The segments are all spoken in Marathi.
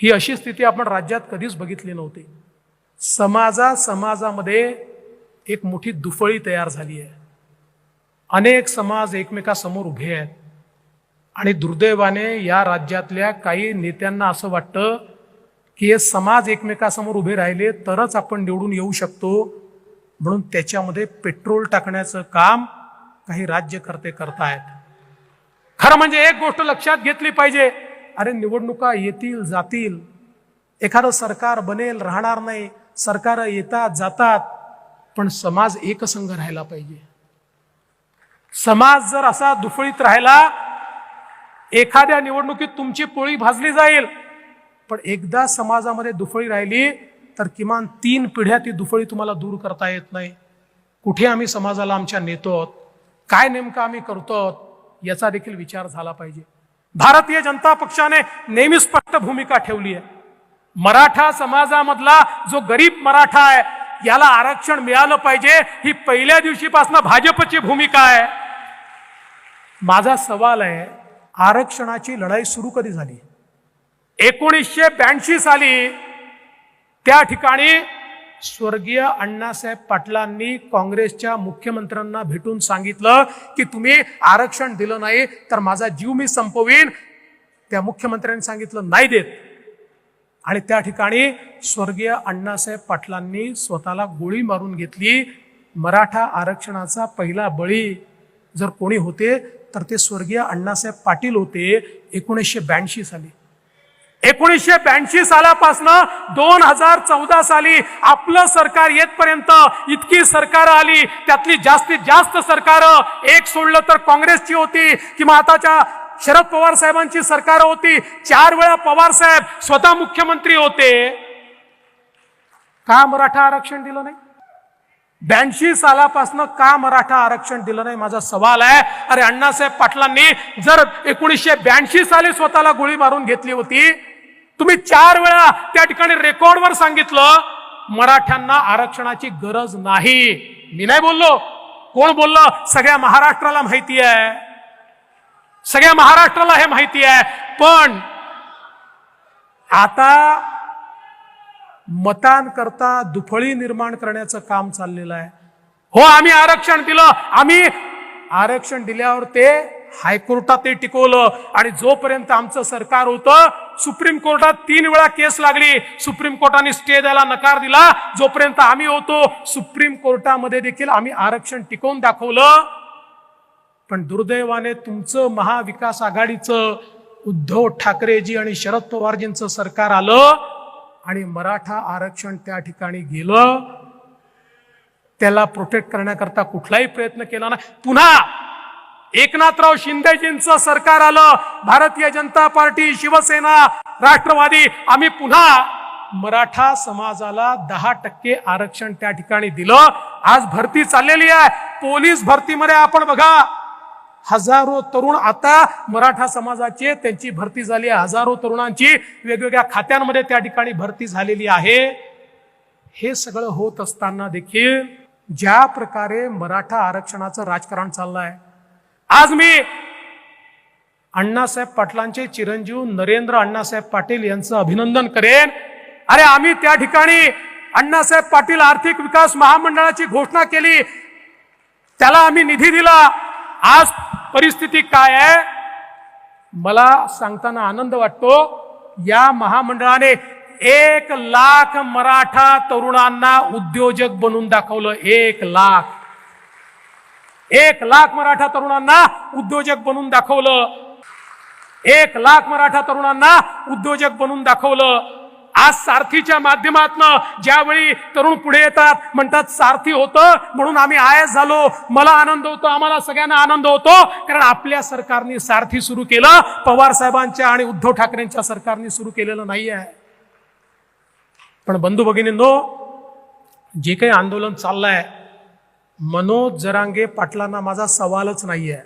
ही अशी स्थिती आपण राज्यात कधीच बघितली नव्हती। समाजामध्ये एक मोठी दुफळी तयार झाली आहे। अनेक समाज एकमेकांसमोर उभे आहेत आणि दुर्दैवाने या राज्यातल्या काही नेत्यांना असं वाटतं की हे समाज एकमेकांसमोर उभे राहिले तरच आपण निवडून येऊ शकतो, म्हणून त्याच्यामध्ये पेट्रोल टाकण्याचं काम काही राज्यकर्ते करतायत। खरं म्हणजे एक गोष्ट लक्षात घेतली पाहिजे, अरे निवडणुका येतील जातील, एखादं सरकार बनेल राहणार नाही, सरकार येतात जातात, पण समाज एकसंघ राहायला पाहिजे। समाज जर असा दुफळीत राहिला, एखाद्या निवडणुकीत तुमची पोळी भाजली जाईल, पण एकदा समाजामध्ये दुफळी राहिली तर किमान 3 पिढ्या ती दुफळी तुम्हाला दूर करता येत नाही। कुठे आम्ही समाजाला आमच्या नेतो आहोत, काय नेमकं आम्ही करतो आहोत, याचा देखील विचार झाला पाहिजे। भारतीय जनता पक्षाने नेहमी स्पष्ट भूमिका ठेवली आहे। मराठा समाजामधला जो गरीब मराठा आहे याला आरक्षण मिळालं पाहिजे, ही पहिल्या दिवशीपासून भाजपची भूमिका आहे। माझा सवाल आहे, आरक्षणाची लढाई सुरू कधी झाली? 1982 साली त्या ठिकाणी स्वर्गीय अण्णासाहेब पाटलांनी काँग्रेसच्या मुख्यमंत्र्यांना भेटून सांगितलं की तुम्ही आरक्षण दिलं नाही तर माझा जीव मी संपवीन। त्या मुख्यमंत्र्यांनी सांगितलं नाही देत, आणि त्या ठिकाणी स्वर्गीय अण्णासाहेब पाटलांनी स्वतःला गोळी मारून घेतली। मराठा आरक्षणाचा पहिला बळी जर कोणी होते तर ते स्वर्गीय अण्णासाहेब पाटील होते 1982 साली। 1982 सालापासून 2014 साली आपलं सरकार येतपर्यंत इतकी सरकार आली, त्यातली जास्तीत जास्त सरकार एक सोडलं तर काँग्रेसची होती किंवा आताच्या शरद पवार साहेबांची सरकार होती। 4 वेळा पवार साहेब स्वतः मुख्यमंत्री होते। का मराठा आरक्षण दिलं नाही? 82 सालापासून का मराठा आरक्षण दिलं नाही, माझा सवाल आहे। अरे अण्णासाहेब पाटलांनी जर 1982 साली स्वतःला गोळी मारून घेतली होती, तुम्ही 4 वेळा त्या ठिकाणी रेकॉर्डवर सांगितलं मराठ्यांना आरक्षणाची गरज नाही। मी नाही बोललो, कोण बोललं? सगळ्या महाराष्ट्राला माहिती आहे, सगळ्या महाराष्ट्राला हे माहिती आहे। पण आता मतांकरता दुफळी निर्माण करण्याचं काम चाललेलं आहे। हो, आम्ही आरक्षण दिलं, आम्ही आरक्षण दिल्यावर ते हायकोर्टात ते टिकवलं, आणि जोपर्यंत आमचं सरकार होतं सुप्रीम कोर्टात 3 वेळा केस लागली, सुप्रीम कोर्टाने स्टे द्यायला नकार दिला। जोपर्यंत आम्ही होतो सुप्रीम कोर्टामध्ये देखील आम्ही आरक्षण टिकवून दाखवलं। पण दुर्दैवाने तुमचं महाविकास आघाडीचं उद्धव ठाकरेजी आणि शरद पवारजींचं सरकार आलं आणि मराठा आरक्षण त्या ठिकाणी गेलं। त्याला प्रोटेक्ट करण्याकरता कुठलाही प्रयत्न केला नाही। पुन्हा एकनाथराव शिंदेजींचं सरकार आलं, भारतीय जनता पार्टी, शिवसेना, राष्ट्रवादी, आम्ही पुन्हा मराठा समाजाला 10% आरक्षण त्या ठिकाणी दिलं। आज भरती चाललेली आहे, पोलीस भरतीमध्ये आपण बघा हजारो तरुण आता मराठा समाजाचे त्यांची भरती झाली आहे। हजारो तरुणांची वेगवेगळ्या खात्यांमध्ये त्या ठिकाणी भरती झालेली आहे। हे सगळं होत असताना देखील ज्या प्रकारे मराठा आरक्षणाचं राजकारण चाललंय, आज मी अण्णासाहेब पाटलांचे चिरंजीव नरेंद्र अण्णासाहेब पाटील यांचं अभिनंदन करेन। अरे आम्ही त्या ठिकाणी अण्णासाहेब पाटील आर्थिक विकास महामंडळाची घोषणा केली, त्याला आम्ही निधी दिला। आज परिस्थिती काय आहे मला सांगताना आनंद वाटतो, या महामंडळाने 1 लाख मराठा तरुणांना उद्योजक बनवून दाखवलं। 1 लाख मराठा तरुणांना उद्योजक बनवून दाखवलं। 1 लाख मराठा तरुणांना उद्योजक बनवून दाखवलं। आज सारथीच्या माध्यमातून ज्यावेळी तरुण पुढे येतात, म्हणतात सारथी होतं म्हणून आम्ही आयएस झालो, मला आनंद होतो, आम्हाला सगळ्यांना आनंद होतो, कारण आपल्या सरकारने सारथी सुरू केलं, पवार साहेबांच्या आणि उद्धव ठाकरेंच्या सरकारने सुरू केलेलं नाही आहे। पण बंधू भगिनींनो, जे काही आंदोलन चाललंय, मनोज जरांगे पाटलांना माझा सवालच नाहीये।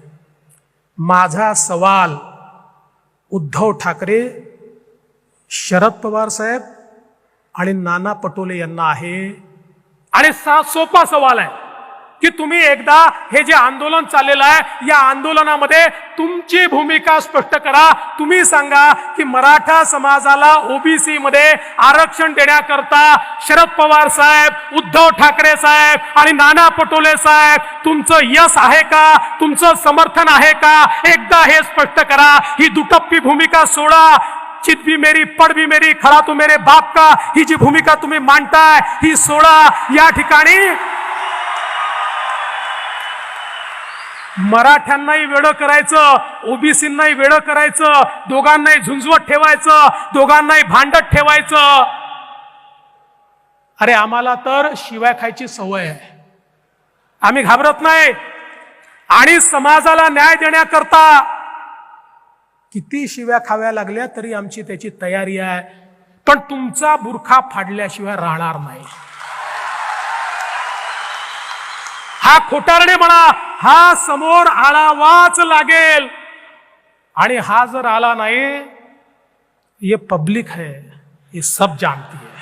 माझा सवाल उद्धव ठाकरे, शरद पवार साहेब आणि नाना पटोले यांना आहे, आणि सोपा सवाल आहे। की तुम्ही एकदा हे जे आंदोलन चाललेलं आहे या आंदोलनामध्ये तुमची भूमिका स्पष्ट करा. तुम्ही सांगा की मराठा समाजाला ओबीसी मध्ये आरक्षण देण्याकरता शरद पवार साहेब, उद्धव ठाकरे साहेब आणि नाना पटोले साहेब तुमचं यश आहे का, तुमचं समर्थन आहे का, एकदा हे स्पष्ट करा. ही दुटप्पी भूमिका सोडा. चित भी मेरी पड भी मेरी खडा तू मेरे बाप का, ही जी भूमिका तुम्ही मांडताय ही सोडा. या ठिकाणी मराठ्यांनाही वेडं करायचं, ओबीसींनाही वेडं करायचं, दोघांनाही झुंजवत ठेवायचं, दोघांनाही भांडत ठेवायचं. अरे आम्हाला तर शिवाय खायची सवय आहे, आम्ही घाबरत नाही. आणि समाजाला न्याय देण्याकरता किती शिव्या खाव्या लागल्या तरी आमची त्याची तयारी आहे. पण तुमचा बुरखा फाडल्याशिवाय राहणार नाही. हा खोटारडे म्हणा, हा समोर आणावाच लागेल. आणि हा जर आला नाही, ये पब्लिक है, ये सब जानती है.